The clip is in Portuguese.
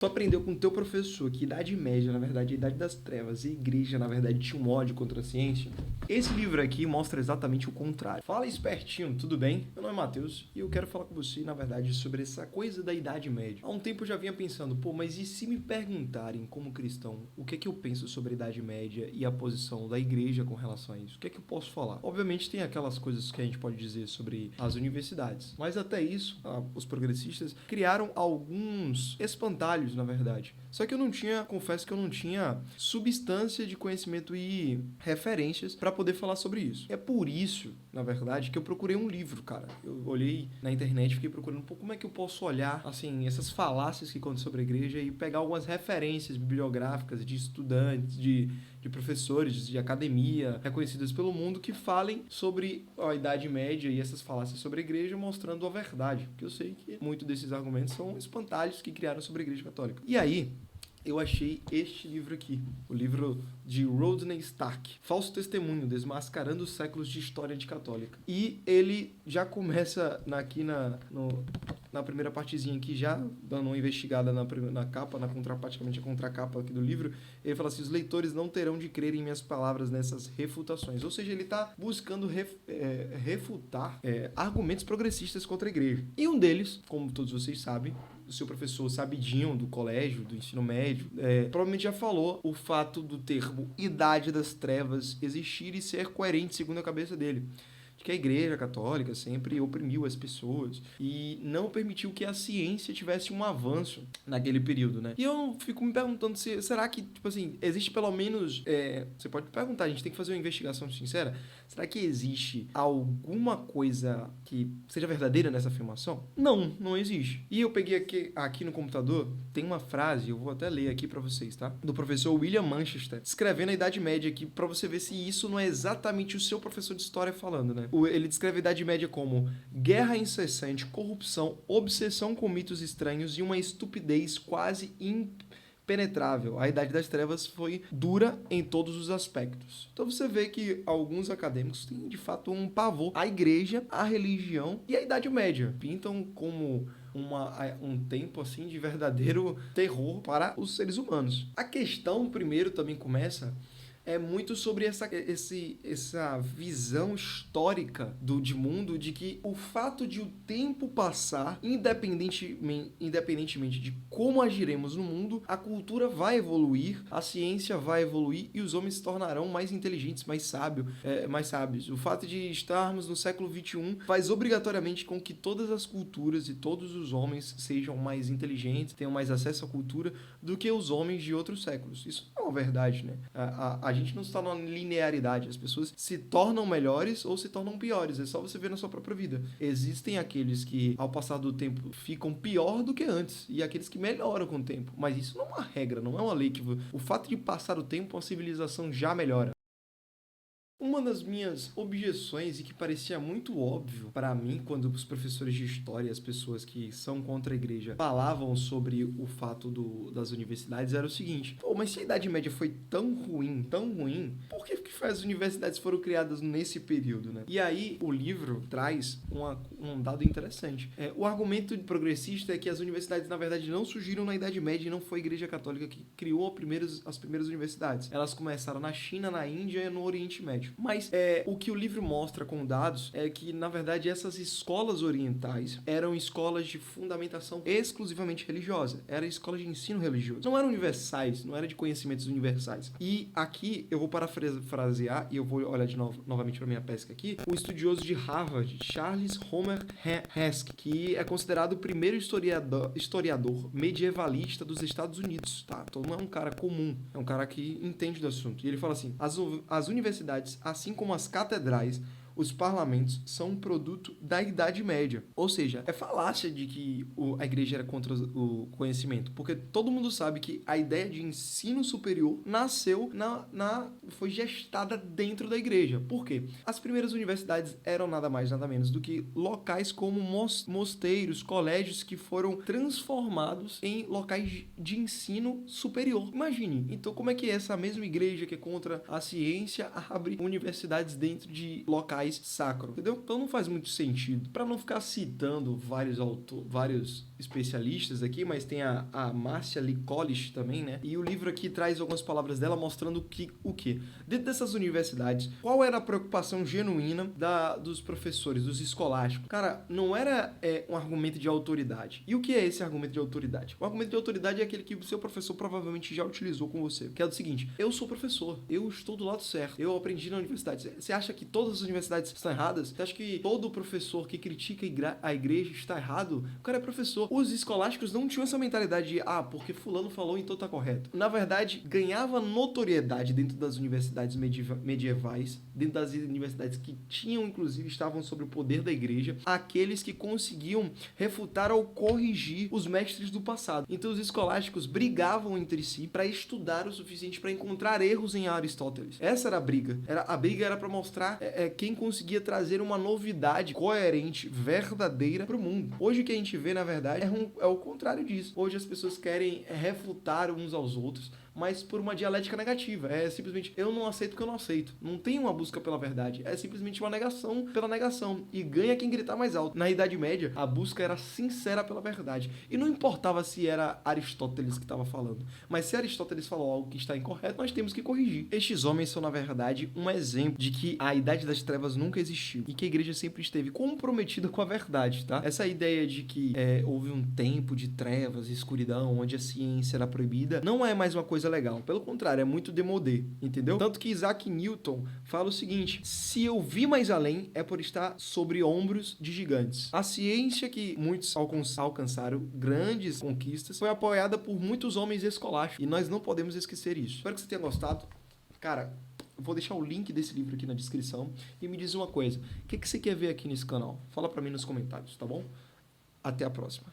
Tu aprendeu com o teu professor que Idade Média, na verdade, é a Idade das Trevas, e a Igreja, na verdade, tinha um ódio contra a ciência? Esse livro aqui mostra exatamente o contrário. Fala espertinho, tudo bem? Meu nome é Matheus e eu quero falar com você, na verdade, sobre essa coisa da Idade Média. Há um tempo eu já vinha pensando, mas e se me perguntarem, como cristão, o que é que eu penso sobre a Idade Média e a posição da Igreja com relação a isso? O que é que eu posso falar? Obviamente tem aquelas coisas que a gente pode dizer sobre as universidades, mas até isso, os progressistas criaram alguns espantalhos, na verdade. Só que confesso que eu não tinha substância de conhecimento e referências para poder falar sobre isso. É por isso, na verdade, que eu procurei um livro, cara. Eu olhei na internet, fiquei procurando como é que eu posso olhar, assim, essas falácias que contam sobre a igreja e pegar algumas referências bibliográficas de estudantes, de professores de academia reconhecidos pelo mundo que falem sobre a Idade Média e essas falácias sobre a igreja, mostrando a verdade. Porque eu sei que muitos desses argumentos são espantalhos que criaram sobre a igreja católica. E aí, eu achei este livro aqui, o livro de Rodney Stark, Falso Testemunho, Desmascarando os Séculos de História Católica. E ele já começa na primeira partezinha aqui, já dando uma investigada na capa, praticamente a contracapa aqui do livro, ele fala assim: os leitores não terão de crer em minhas palavras nessas refutações. Ou seja, ele está buscando refutar argumentos progressistas contra a igreja. E um deles, como todos vocês sabem, o seu professor sabidinho do colégio, do ensino médio, provavelmente já falou o fato do termo Idade das Trevas existir e ser coerente segundo a cabeça dele. De que a igreja católica sempre oprimiu as pessoas e não permitiu que a ciência tivesse um avanço naquele período, né? E eu fico me perguntando será que, tipo assim, existe pelo menos... você pode perguntar, a gente tem que fazer uma investigação sincera. Será que existe alguma coisa que seja verdadeira nessa afirmação? Não, não existe. E eu peguei aqui no computador, tem uma frase, eu vou até ler aqui pra vocês, tá? Do professor William Manchester, descrevendo a Idade Média aqui, pra você ver se isso não é exatamente o seu professor de história falando, né? Ele descreve a Idade Média como guerra incessante, corrupção, obsessão com mitos estranhos e uma estupidez quase impenetrável. A Idade das Trevas foi dura em todos os aspectos. Então você vê que alguns acadêmicos têm de fato um pavor à igreja, à religião e à Idade Média. Pintam como um tempo assim de verdadeiro terror para os seres humanos. A questão primeiro também começa muito sobre essa visão histórica de mundo, de que o fato de o tempo passar, independentemente de como agiremos no mundo, a cultura vai evoluir, a ciência vai evoluir e os homens se tornarão mais inteligentes, mais sábios. O fato de estarmos no século XXI faz obrigatoriamente com que todas as culturas e todos os homens sejam mais inteligentes, tenham mais acesso à cultura do que os homens de outros séculos. Isso não é uma verdade, né? A gente não está numa linearidade. As pessoas se tornam melhores ou se tornam piores. É só você ver na sua própria vida. Existem aqueles que, ao passar do tempo, ficam pior do que antes. E aqueles que melhoram com o tempo. Mas isso não é uma regra, não é uma lei que... O fato de passar o tempo, a civilização já melhora. Uma das minhas objeções, e que parecia muito óbvio para mim quando os professores de história, as pessoas que são contra a igreja, falavam sobre o fato das universidades, era o seguinte: mas se a Idade Média foi tão ruim, por que as universidades foram criadas nesse período, né? E aí o livro traz um dado interessante. O argumento progressista é que as universidades, na verdade, não surgiram na Idade Média e não foi a Igreja Católica que criou as primeiras universidades. Elas começaram na China, na Índia e no Oriente Médio. Mas o que o livro mostra com dados é que, na verdade, essas escolas orientais eram escolas de fundamentação exclusivamente religiosa. Eram escolas de ensino religioso. Não eram universais, não eram de conhecimentos universais. E aqui eu vou parafrasear, e eu vou olhar novamente para minha pesca aqui, o estudioso de Harvard, Charles Homer Hesque, que é considerado o primeiro historiador medievalista dos Estados Unidos, tá? Então não é um cara comum, é um cara que entende do assunto. E ele fala assim: as universidades, assim como as catedrais, os parlamentos são um produto da Idade Média. Ou seja, é falácia de que a igreja era contra o conhecimento, porque todo mundo sabe que a ideia de ensino superior nasceu foi gestada dentro da igreja. Por quê? As primeiras universidades eram nada mais, nada menos do que locais como mosteiros, colégios que foram transformados em locais de ensino superior. Imagine, então, como é que essa mesma igreja que é contra a ciência abre universidades dentro de locais mais sacro, entendeu? Então não faz muito sentido. Para não ficar citando vários especialistas aqui, mas tem a Marcia Licolich também, né? E o livro aqui traz algumas palavras dela mostrando o que dentro dessas universidades, qual era a preocupação genuína dos professores, dos escolásticos. Cara, não era um argumento de autoridade. E o que é esse argumento de autoridade? O argumento de autoridade é aquele que o seu professor provavelmente já utilizou com você, que é o seguinte: eu sou professor, eu estou do lado certo, eu aprendi na universidade. Você acha que todas as universidades estão erradas? Você acha que todo professor que critica a igreja está errado? O cara é professor. Os escolásticos não tinham essa mentalidade de, porque fulano falou, então tá correto. Na verdade, ganhava notoriedade dentro das universidades medievais, dentro das universidades que tinham, inclusive, estavam sob o poder da igreja, aqueles que conseguiam refutar ou corrigir os mestres do passado. Então os escolásticos brigavam entre si para estudar o suficiente para encontrar erros em Aristóteles. Essa era a briga. A briga era para mostrar quem conseguia trazer uma novidade coerente, verdadeira para o mundo. Hoje o que a gente vê, na verdade, é o contrário disso. Hoje as pessoas querem refutar uns aos outros, mas por uma dialética negativa. É simplesmente, eu não aceito porque eu não aceito. Não tem uma busca pela verdade. É simplesmente uma negação pela negação. E ganha quem gritar mais alto. Na Idade Média, a busca era sincera pela verdade. E não importava se era Aristóteles que estava falando. Mas se Aristóteles falou algo que está incorreto, nós temos que corrigir. Estes homens são, na verdade, um exemplo de que a Idade das Trevas nunca existiu. E que a igreja sempre esteve comprometida com a verdade, tá? Essa ideia de que houve um tempo de trevas e escuridão, onde a ciência era proibida, não é mais uma coisa legal. Pelo contrário, é muito demodê, entendeu? Tanto que Isaac Newton fala o seguinte: se eu vi mais além, é por estar sobre ombros de gigantes. A ciência que muitos alcançaram grandes conquistas foi apoiada por muitos homens escolásticos. E nós não podemos esquecer isso. Espero que você tenha gostado. Cara, eu vou deixar o link desse livro aqui na descrição. E me diz uma coisa: o que você quer ver aqui nesse canal? Fala pra mim nos comentários, tá bom? Até a próxima.